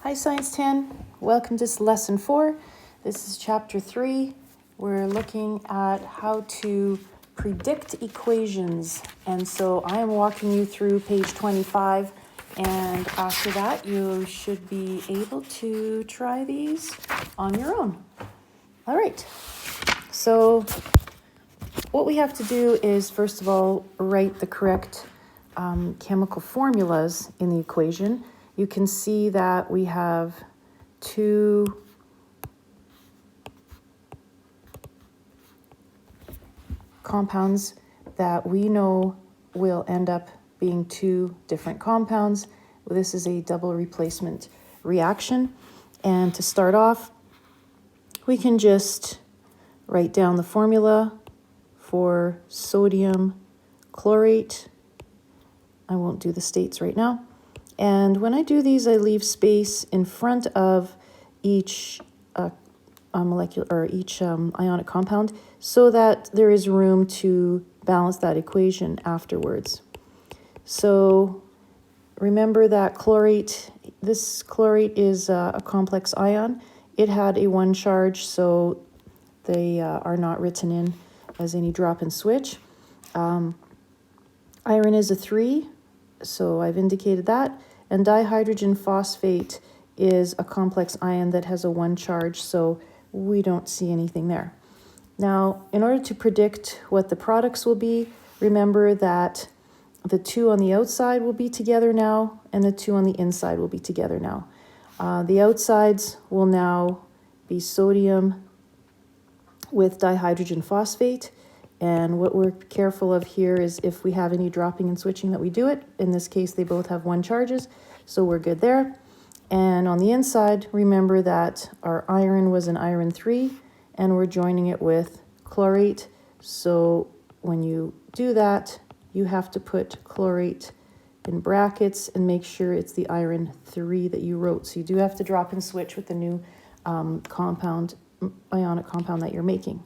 Hi Science 10, welcome to lesson 4. This is chapter 3. We're looking at how to predict equations. And so I am walking you through page 25, and after that you should be able to try these on your own. All right, so what we have to do is first of all write the correct chemical formulas in the equation. You can see that we have two compounds that we know will end up being two different compounds. This is a double replacement reaction. And to start off, we can just write down the formula for sodium chlorate. I won't do the states right now. And when I do these, I leave space in front of each molecular or each ionic compound so that there is room to balance that equation afterwards. So remember that chlorate, this chlorate is a complex ion. It had a 1 charge, so they are not written in as any drop and switch. Iron is a 3, so I've indicated that. And dihydrogen phosphate is a complex ion that has a 1 charge, so we don't see anything there. Now, in order to predict what the products will be, remember that the 2 on the outside will be together now, and the 2 on the inside will be together now. The outsides will now be sodium with dihydrogen phosphate. And what we're careful of here is if we have any dropping and switching that we do it. In this case, they both have 1 charges, so we're good there. And on the inside, remember that our iron was an iron 3, and we're joining it with chlorate. So when you do that, you have to put chlorate in brackets and make sure it's the iron 3 that you wrote. So you do have to drop and switch with the new ionic compound that you're making.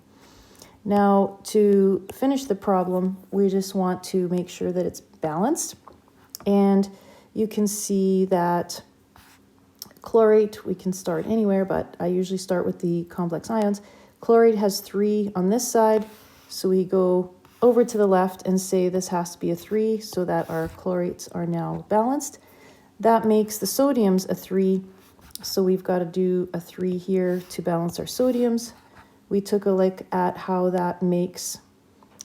Now, to finish the problem, we just want to make sure that it's balanced. And you can see that chlorate, we can start anywhere, but I usually start with the complex ions. Chlorate has 3 on this side, so we go over to the left and say this has to be a 3 so that our chlorates are now balanced. That makes the sodiums a 3, so we've got to do a 3 here to balance our sodiums. We took a look at how that makes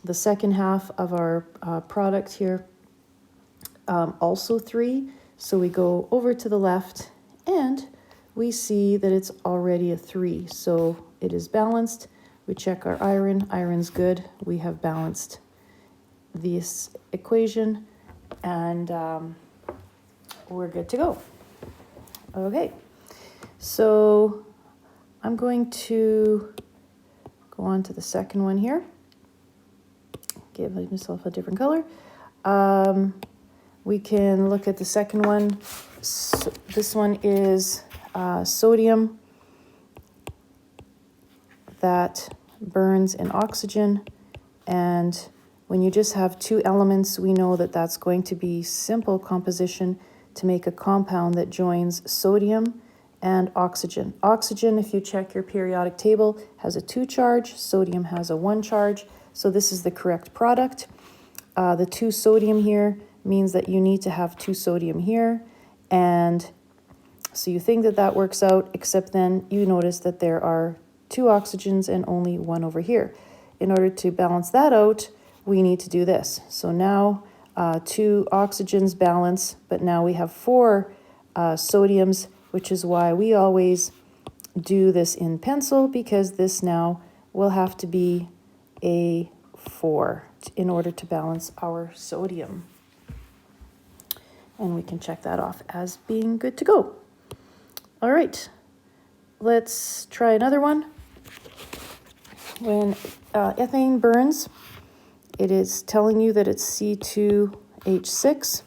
the second half of our product here also 3. So we go over to the left and we see that it's already a 3. So it is balanced. We check our iron. Iron's good. We have balanced this equation and we're good to go. Okay, so I'm going to go on to the second one here. Give myself a different color. We can look at the second one. So this one is sodium that burns in oxygen. And when you just have 2 elements, we know that that's going to be simple composition to make a compound that joins sodium and oxygen. Oxygen, if you check your periodic table, has a 2 charge. Sodium has a 1 charge. So this is the correct product. The 2 sodium here means that you need to have 2 sodium here. And so you think that that works out, except then you notice that there are 2 oxygens and only 1 over here. In order to balance that out, we need to do this. So now 2 oxygens balance, but now we have 4 sodiums, which is why we always do this in pencil, because this now will have to be a 4 in order to balance our sodium. And we can check that off as being good to go. All right, let's try another one. When ethane burns, it is telling you that it's C2H6.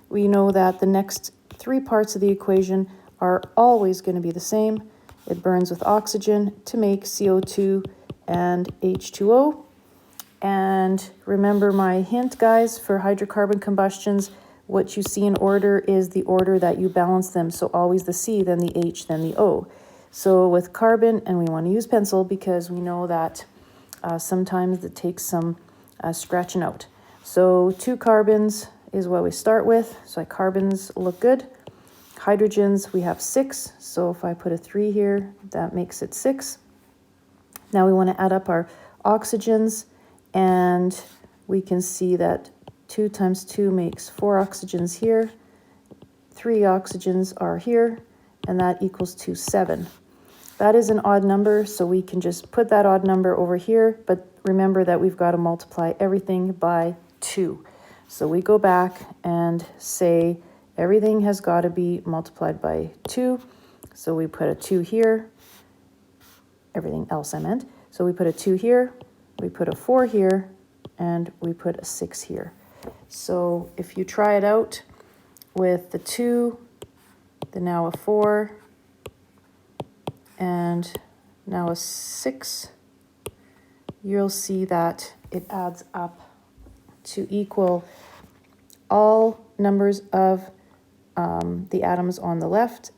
We know that the next 3 parts of the equation are always going to be the same. It burns with oxygen to make CO2 and H2O. And remember my hint, guys, for hydrocarbon combustions, what you see in order is the order that you balance them. So always the C, then the H, then the O. So with carbon, and we want to use pencil because we know that sometimes it takes some scratching out. So 2 carbons is what we start with. So our carbons look good. Hydrogens, we have 6. So if I put a 3 here, that makes it 6. Now we want to add up our oxygens, and we can see that 2 times 2 makes 4 oxygens here. 3 oxygens are here, and that equals to 7. That is an odd number, so we can just put that odd number over here, but remember that we've got to multiply everything by 2. So we go back and say everything has got to be multiplied by 2. So we put a 2 here, everything else I meant. So we put a 2 here, we put a 4 here, and we put a 6 here. So if you try it out with the 2, then now a 4, and now a 6, you'll see that it adds up to equal all numbers of the atoms on the left,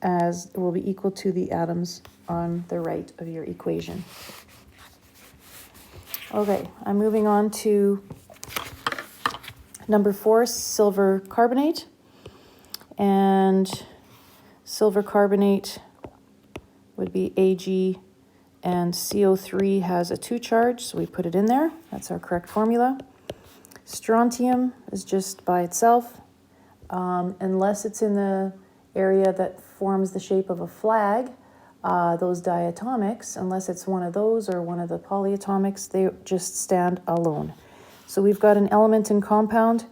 as it will be equal to the atoms on the right of your equation. Okay, I'm moving on to number 4, silver carbonate. And silver carbonate would be Ag, and CO3 has a 2 charge, so we put it in there. That's our correct formula. Strontium is just by itself, unless it's in the area that forms the shape of a flag. Those diatomics, unless it's one of those or one of the polyatomics, they just stand alone. So we've got an element in compound,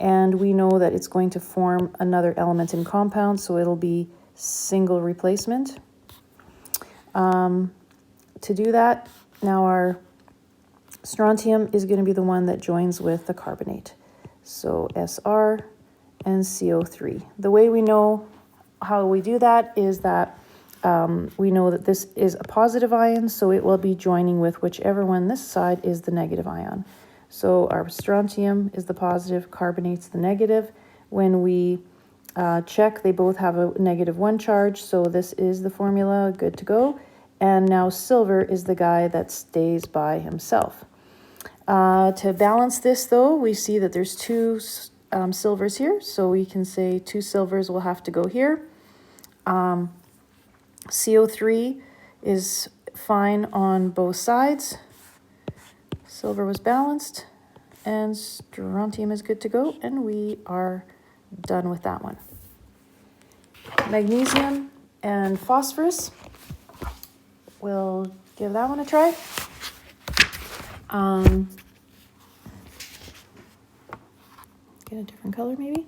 and we know that it's going to form another element in compound, so it'll be single replacement. To do that, now our strontium is going to be the one that joins with the carbonate. So Sr and CO3. The way we know how we do that is that we know that this is a positive ion, so it will be joining with whichever one this side is the negative ion. So our strontium is the positive, carbonate's the negative. When we check, they both have a -1 charge, so this is the formula, good to go. And now silver is the guy that stays by himself. To balance this, though, we see that there's 2 silvers here, so we can say 2 silvers will have to go here. CO3 is fine on both sides. Silver was balanced, and strontium is good to go, and we are done with that one. Magnesium and phosphorus. We'll give that one a try. Get a different color maybe.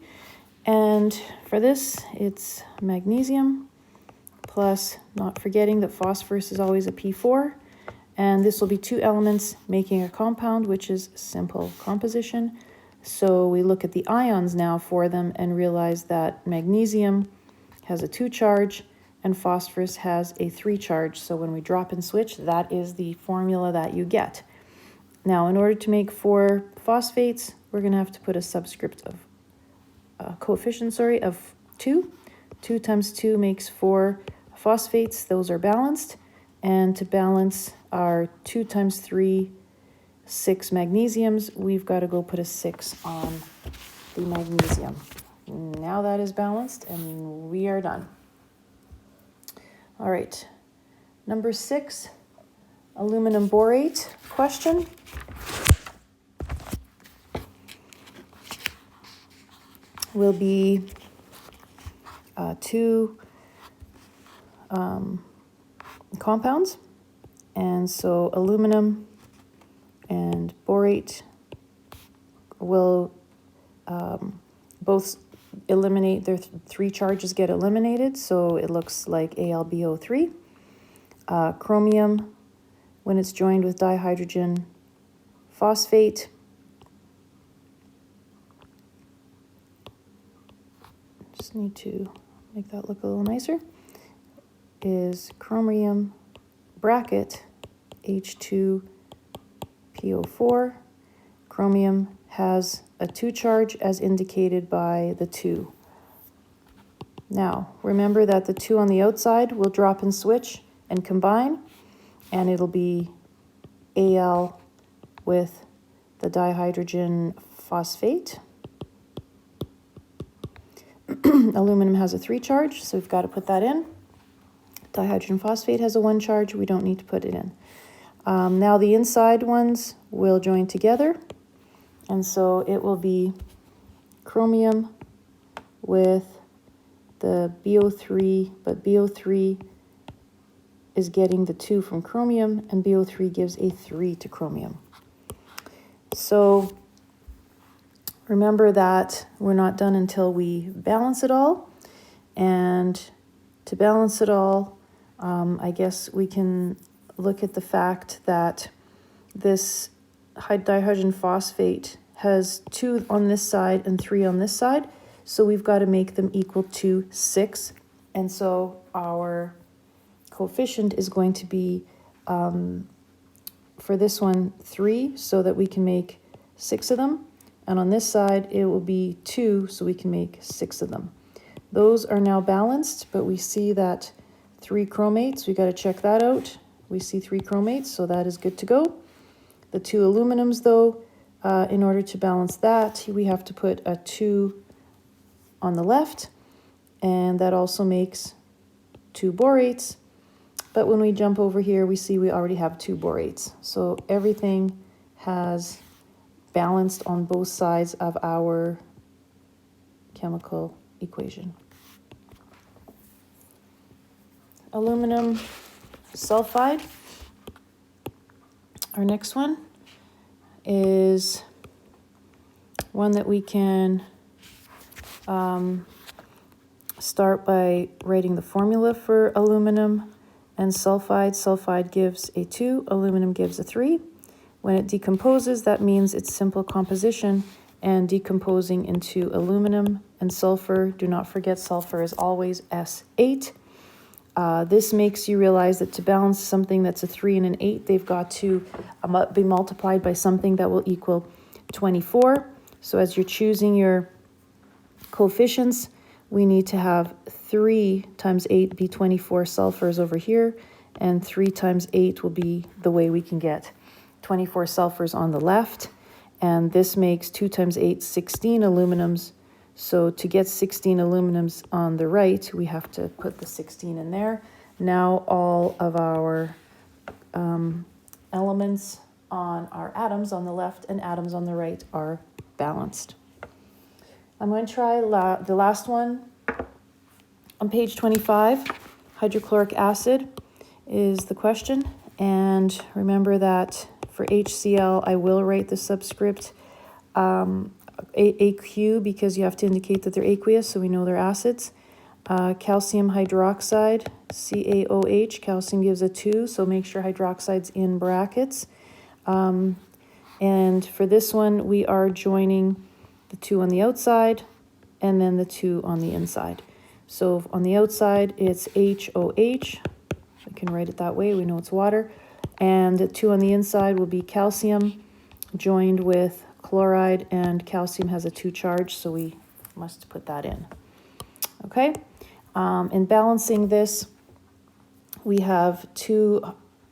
And for this, it's magnesium plus, not forgetting that phosphorus is always a P4. And this will be 2 elements making a compound, which is simple composition. So we look at the ions now for them and realize that magnesium has a 2 charge and phosphorus has a 3 charge. So when we drop and switch, that is the formula that you get. Now, in order to make 4 phosphates, we're going to have to put a subscript of coefficient, of 2. 2 times 2 makes 4 phosphates. Those are balanced. And to balance our 2 times 3, 6 magnesiums, we've got to go put a 6 on the magnesium. Now that is balanced, and we are done. All right, number 6, aluminum borate question. Will be 2 compounds, and so aluminum and borate will both eliminate, their 3 charges get eliminated, so it looks like AlBO3. Chromium, when it's joined with dihydrogen phosphate, just need to make that look a little nicer, is chromium bracket H2PO4. Chromium has a 2 charge as indicated by the 2. Now, remember that the 2 on the outside will drop and switch and combine, and it'll be Al with the dihydrogen phosphate. Aluminum has a 3 charge, so we've got to put that in. Dihydrogen phosphate has a 1 charge, we don't need to put it in. Now the inside ones will join together, and so it will be chromium with the BO3, but BO3 is getting the 2 from chromium, and BO3 gives a 3 to chromium. So remember that we're not done until we balance it all, and to balance it all, I guess we can look at the fact that this dihydrogen phosphate has 2 on this side and 3 on this side, so we've got to make them equal to 6, and so our coefficient is going to be, for this one, 3, so that we can make 6 of them, and on this side it will be 2, so we can make 6 of them. Those are now balanced, but we see that 3 chromates, we got to check that out. We see 3 chromates, so that is good to go. The 2 aluminums, though, in order to balance that, we have to put a 2 on the left, and that also makes 2 borates. But when we jump over here, we see we already have 2 borates. So everything has balanced on both sides of our chemical equation. Aluminum sulfide. Our next one is one that we can start by writing the formula for aluminum and sulfide. Sulfide gives a 2, aluminum gives a 3. When it decomposes, that means it's simple composition and decomposing into aluminum and sulfur. Do not forget sulfur is always S8. This makes you realize that to balance something that's a 3 and an 8, they've got to be multiplied by something that will equal 24. So as you're choosing your coefficients, we need to have 3 times 8 be 24 sulfurs over here, and 3 times 8 will be the way we can get 24 sulfurs on the left, and this makes 2 times 8, 16 aluminums. So to get 16 aluminums on the right, we have to put the 16 in there. Now all of our elements on our atoms on the left and atoms on the right are balanced. I'm going to try the last one. On page 25, hydrochloric acid is the question. And remember that for HCl, I will write the subscript AQ because you have to indicate that they're aqueous, so we know they're acids. Calcium hydroxide, CaOH, calcium gives a 2, so make sure hydroxide's in brackets. And for this one, we are joining the 2 on the outside and then the 2 on the inside. So on the outside, it's HOH. We can write it that way, we know it's water. And the 2 on the inside will be calcium joined with chloride, and calcium has a 2 charge, so we must put that in. Okay, in balancing this, we have 2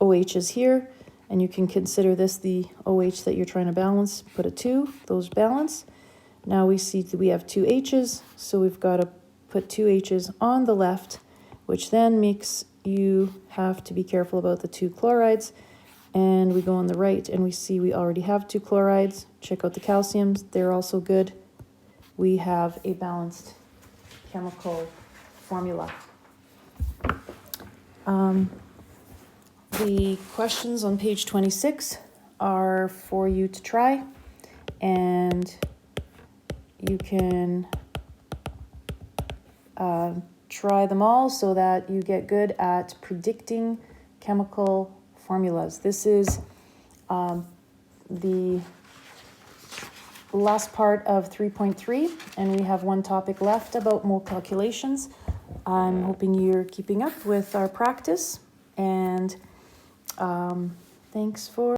OHs here, and you can consider this the OH that you're trying to balance. Put a 2, those balance. Now we see that we have 2 H's, so we've got to put 2 H's on the left, which then makes you have to be careful about the 2 chlorides. And we go on the right and we see we already have 2 chlorides. Check out the calciums, they're also good. We have a balanced chemical formula. The questions on page 26 are for you to try, and you can try them all so that you get good at predicting chemical formulas. This is the last part of 3.3, and we have one topic left about mole calculations. I'm hoping you're keeping up with our practice, and thanks for